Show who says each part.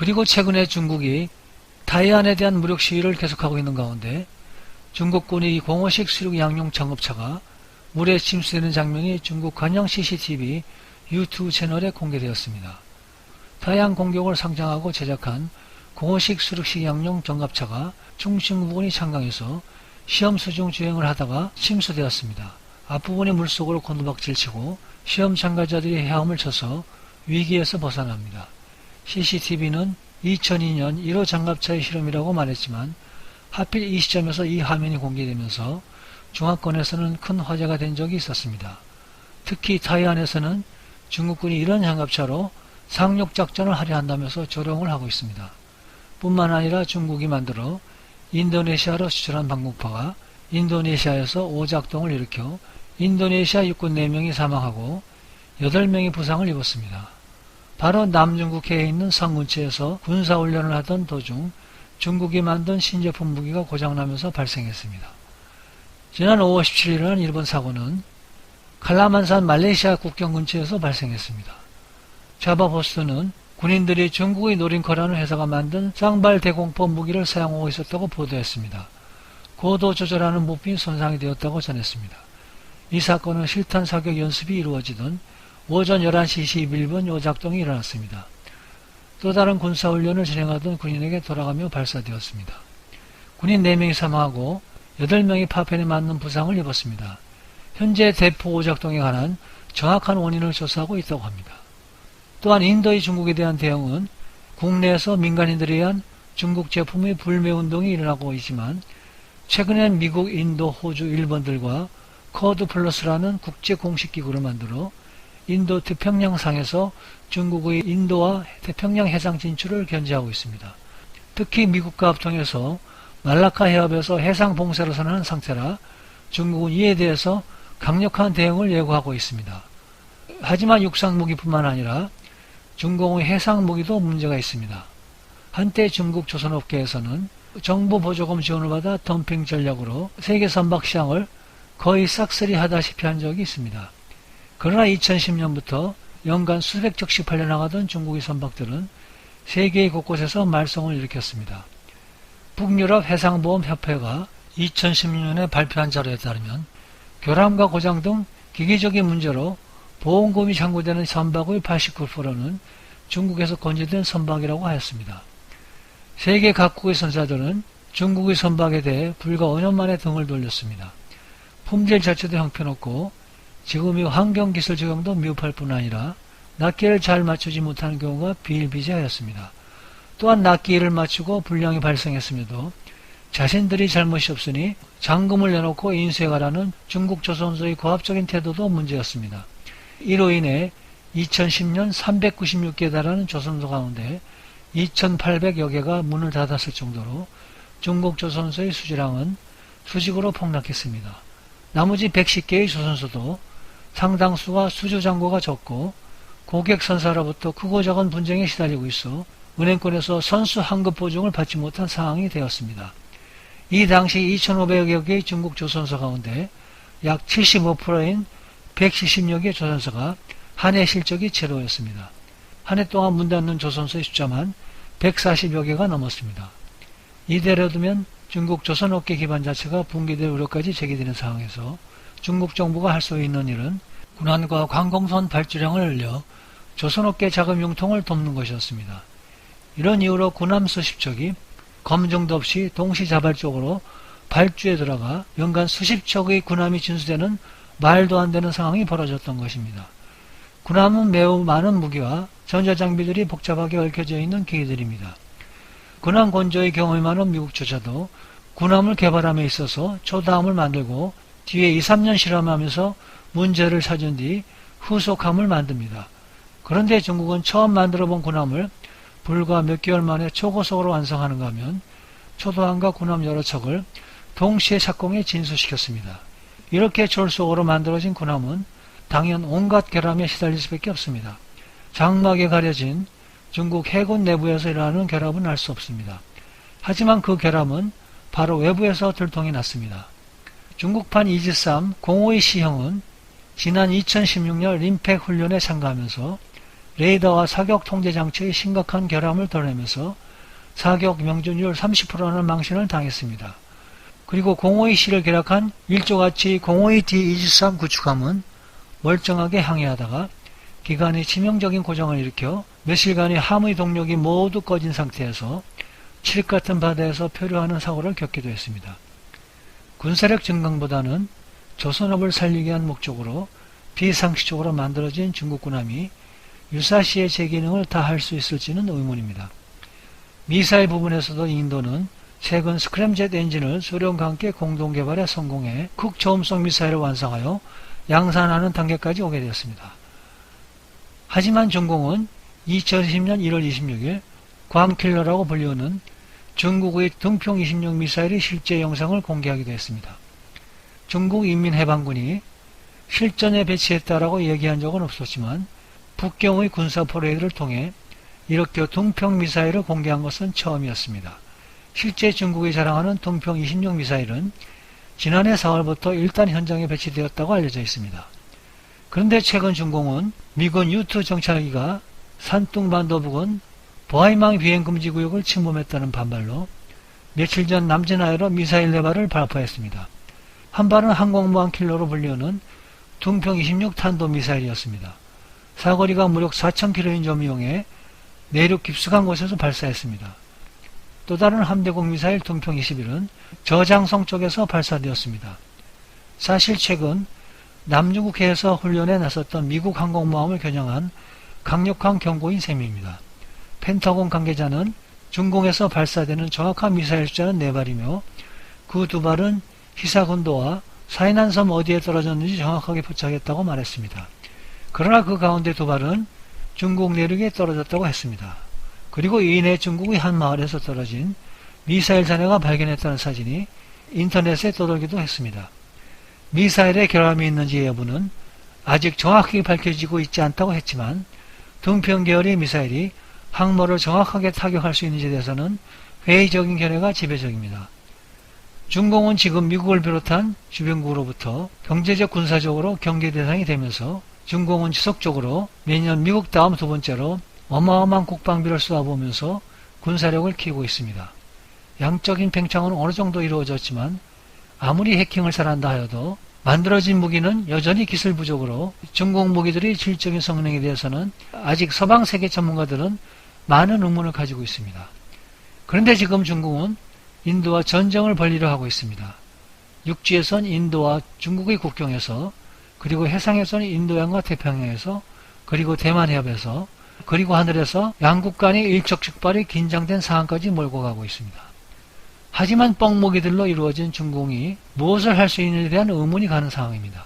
Speaker 1: 그리고 최근에 중국이 타이완에 대한 무력 시위를 계속하고 있는 가운데 중국군이 공허식 수륙 양용 장갑차가 물에 침수되는 장면이 중국 관영 CCTV 유튜브 채널에 공개되었습니다. 타이완 공격을 상징하고 제작한 공허식 수륙식 양용 장갑차가 충칭부근이 창강에서 시험수 중 주행을 하다가 침수되었습니다. 앞부분이 물속으로 곤두박질치고 시험 참가자들이 헤엄을 쳐서 위기에서 벗어납니다. CCTV는 2002년 1호 장갑차의 실험이라고 말했지만 하필 이 시점에서 이 화면이 공개되면서 중화권에서는 큰 화제가 된 적이 있었습니다. 특히 타이완에서는 중국군이 이런 장갑차로 상륙작전을 하려 한다면서 조롱을 하고 있습니다. 뿐만 아니라 중국이 만들어 인도네시아로 수출한 방공파가 인도네시아에서 오작동을 일으켜 인도네시아 육군 4명이 사망하고 8명이 부상을 입었습니다. 바로 남중국해에 있는 상군치에서 군사훈련을 하던 도중 중국이 만든 신제품 무기가 고장나면서 발생했습니다. 지난 5월 17일에 난 일본 사고는 칼라만산 말레이시아 국경 근처에서 발생했습니다. 자바포스트는 군인들이 중국의 노린커라는 회사가 만든 쌍발 대공포 무기를 사용하고 있었다고 보도했습니다. 고도 조절하는 부품이 손상이 되었다고 전했습니다. 이 사건은 실탄 사격 연습이 이루어지던 오전 11시 21분 요작동이 일어났습니다. 또 다른 군사훈련을 진행하던 군인에게 돌아가며 발사되었습니다. 군인 4명이 사망하고 8명이 파편에 맞는 부상을 입었습니다. 현재 대포 오작동에 관한 정확한 원인을 조사하고 있다고 합니다. 또한 인도의 중국에 대한 대응은 국내에서 민간인들에 의한 중국 제품의 불매운동이 일어나고 있지만 최근엔 미국, 인도, 호주, 일본들과 커드 플러스라는 국제 공식기구를 만들어 인도 태평양상에서 중국의 인도와 태평양 해상 진출을 견제하고 있습니다. 특히 미국과 합동해서 말라카 해협에서 해상 봉쇄를 선언한 상태라 중국은 이에 대해서 강력한 대응을 예고하고 있습니다. 하지만 육상무기뿐만 아니라 중공의 해상무기도 문제가 있습니다. 한때 중국 조선업계에서는 정부 보조금 지원을 받아 덤핑 전략으로 세계 선박 시장을 거의 싹쓸이 하다시피 한 적이 있습니다. 그러나 2010년부터 연간 수백 척씩 팔려나가던 중국의 선박들은 세계 곳곳에서 말썽을 일으켰습니다. 북유럽 해상보험협회가 2016년에 발표한 자료에 따르면 교람과 고장 등 기계적인 문제로 보험금이 청구되는 선박의 89%는 중국에서 건조된 선박이라고 하였습니다. 세계 각국의 선사들은 중국의 선박에 대해 불과 5년 만에 등을 돌렸습니다. 품질 자체도 형편없고 지금의 환경기술 적용도 미흡할 뿐 아니라 낱개를 잘 맞추지 못하는 경우가 비일비재하였습니다. 또한 낱개를 맞추고 불량이 발생했음에도 자신들이 잘못이 없으니 잔금을 내놓고 인수해가라는 중국 조선소의 고압적인 태도도 문제였습니다. 이로 인해 2010년 396개에 달하는 조선소 가운데 2800여 개가 문을 닫았을 정도로 중국 조선소의 수주량은 수직으로 폭락했습니다. 나머지 110개의 조선소도 상당수가 수주잔고가 적고 고객 선사로부터 크고 작은 분쟁에 시달리고 있어 은행권에서 선수 환급 보증을 받지 못한 상황이 되었습니다. 이 당시 2500여 개의 중국 조선소 가운데 약 75%인 170여 개의 조선소가 한 해 실적이 제로였습니다. 한 해 동안 문 닫는 조선소의 숫자만 140여 개가 넘었습니다. 이대로 두면 중국 조선업계 기반 자체가 붕괴될 우려까지 제기되는 상황에서 중국 정부가 할 수 있는 일은 군함과 관공선 발주량을 늘려 조선업계 자금 융통을 돕는 것이었습니다. 이런 이유로 군함 수십 척이 검증도 없이 동시자발적으로 발주에 들어가 연간 수십 척의 군함이 진수되는 말도 안 되는 상황이 벌어졌던 것입니다. 군함은 매우 많은 무기와 전자장비들이 복잡하게 얽혀져 있는 기계들입니다. 군함 건조의 경험이 많은 미국조차도 군함을 개발함에 있어서 초다함을 만들고 뒤에 2, 3년 실험하면서 문제를 찾은 뒤 후속함을 만듭니다. 그런데 중국은 처음 만들어 본 군함을 불과 몇 개월 만에 초고속으로 완성하는가 하면 초도함과 군함 여러 척을 동시에 착공에 진수시켰습니다. 이렇게 졸속으로 만들어진 군함은 당연 온갖 결함에 시달릴 수밖에 없습니다. 장막에 가려진 중국 해군 내부에서 일어나는 결함은 알 수 없습니다. 하지만 그 결함은 바로 외부에서 들통이 났습니다. 중국판 이지3 공호의 시형은 지난 2016년 림팩 훈련에 참가하면서 레이더와 사격 통제 장치의 심각한 결함을 드러내면서 사격 명중률 30%라는 망신을 당했습니다. 그리고 052C를 결합한 일조같이 052D-23 구축함은 멀쩡하게 항해하다가 기관이 치명적인 고장을 일으켜 며칠간의 함의 동력이 모두 꺼진 상태에서 칠흑 같은 바다에서 표류하는 사고를 겪기도 했습니다. 군사력 증강보다는 조선업을 살리기 위한 목적으로 비상식적으로 만들어진 중국군함이 유사시의 제 기능을 다할 수 있을지는 의문입니다. 미사일 부분에서도 인도는 최근 스크램젯 엔진을 소련과 함께 공동 개발에 성공해 극초음속 미사일을 완성하여 양산하는 단계까지 오게 되었습니다. 하지만 중공은 2020년 1월 26일 괌킬러라고 불리우는 중국의 등평 26 미사일의 실제 영상을 공개하기도 했습니다. 중국 인민해방군이 실전에 배치했다라고 얘기한 적은 없었지만 북경의 군사 퍼레이드를 통해 이렇게 등평 미사일을 공개한 것은 처음이었습니다. 실제 중국이 자랑하는 등평 26 미사일은 지난해 4월부터 1단 현장에 배치되었다고 알려져 있습니다. 그런데 최근 중공은 미군 U-2 정찰기가 산둥반도 부근 보하이망 비행금지구역을 침범했다는 반발로 며칠 전 남진하여로 미사일 4발을 발포했습니다. 한 발은 항공모함 킬러로 불리우는 등평 26 탄도미사일이었습니다. 사거리가 무려 4,000km인 점을 이용해 내륙 깊숙한 곳에서 발사했습니다. 또 다른 함대공 미사일 등평 21은 저장성 쪽에서 발사되었습니다. 사실 최근 남중국해에서 훈련에 나섰던 미국 항공모함을 겨냥한 강력한 경고인 셈입니다. 펜타곤 관계자는 중공에서 발사되는 정확한 미사일 숫자는 4발이며 그 2발은 히사군도와 사이난섬 어디에 떨어졌는지 정확하게 포착했다고 말했습니다. 그러나 그 가운데 2발은 중국 내륙에 떨어졌다고 했습니다. 그리고 이내 중국의 한 마을에서 떨어진 미사일 잔해가 발견했다는 사진이 인터넷에 떠돌기도 했습니다. 미사일에 결함이 있는지 여부는 아직 정확히 밝혀지고 있지 않다고 했지만 등평 계열의 미사일이 항모를 정확하게 타격할 수 있는지에 대해서는 회의적인 견해가 지배적입니다. 중공은 지금 미국을 비롯한 주변국으로부터 경제적 군사적으로 경계 대상이 되면서 중공은 지속적으로 매년 미국 다음 2번째로 어마어마한 국방비를 쏟아부으면서 군사력을 키우고 있습니다. 양적인 팽창은 어느 정도 이루어졌지만 아무리 해킹을 잘한다 하여도 만들어진 무기는 여전히 기술 부족으로 중공 무기들의 질적인 성능에 대해서는 아직 서방 세계 전문가들은 많은 의문을 가지고 있습니다. 그런데 지금 중공은 인도와 전쟁을 벌이려 하고 있습니다. 육지에선 인도와 중국의 국경에서, 그리고 해상에서는 인도양과 태평양에서, 그리고 대만 해협에서, 그리고 하늘에서 양국 간의 일촉즉발이 긴장된 상황까지 몰고 가고 있습니다. 하지만 뻥무기들로 이루어진 중공이 무엇을 할 수 있는지에 대한 의문이 가는 상황입니다.